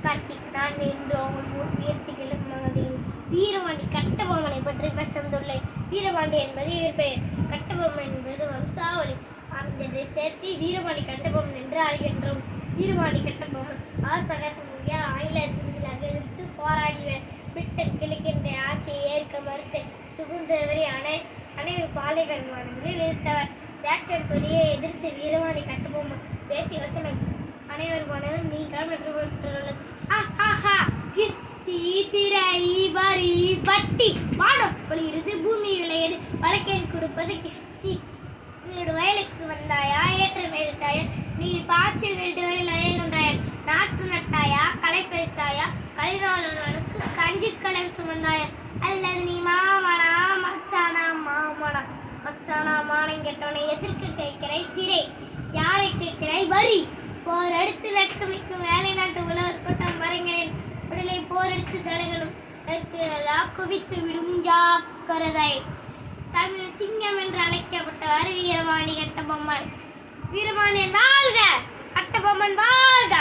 கார்த்திக் நான் என்று அவன் உயர்த்திகளும் மகதையும் வீரபாண்டி கட்டபொம்மனை பற்றி பேசந்துள்ளேன். வீரபாண்டி என்பது இயற்பெயர், கட்டபொம்மன் என்பது வம்சாவளி. அந்த சேர்த்து வீரபாண்டி கட்டபொம்மன் என்று அழைக்கின்றோம். வீரபாண்டி கட்டபொம்மன் தகர்க்க முடியாத ஆங்கிலேயர்கள் எதிர்த்து போராடியவர். பிரிட்டன் கிழக்கின்ற ஆட்சியை ஏற்க மறுத்து சுதந்திரவரை அனைவரும் பாலைவனங்களில் இருந்தவர். ஜாக்சன் கொடியை எதிர்த்து வீரபாண்டி கட்டபொம்மன் பேசிய வசனம் அனைவரும் மனதும் நீங்கள் பெற்றுள்ளது. கிஸ்தி திரை வரி வட்டி வானம் பொழிகிறது பூமி விளையது வழக்கேன் கொடுப்பது கிஸ்தி. வீடு வயலுக்கு வந்தாயா ஏற்ற மேல்தாயா நீர் பாய்ச்சி வீடு வயல் அயல் கொண்டாயா நாட்டு நட்டாயா களை பறிச்சாயா கலிநாளனுக்கு கஞ்சி கலன் சுமந்தாயா அல்லது நீ மாமனா மச்சானா மாமனா மச்சானா மானம் கெட்டவனை எதிர்க்கு கேட்கிறாய் திரை யாரை கேட்கிறாய் வரி போர் அடுத்து வெக்கமிக்கும் வேலை நாட்டு உழவர் கூட்டம் வரைகிறேன் உடலை போரெடுத்து தலைகளும் குவித்து விடும் ஜாக்கிரதை. தமிழ் சிங்கம் என்று அழைக்கப்பட்டவர் வீரபாண்டி கட்டபொம்மன். வீரபாண்டியன் வாழ்க, கட்டபொம்மன் வாழ்க.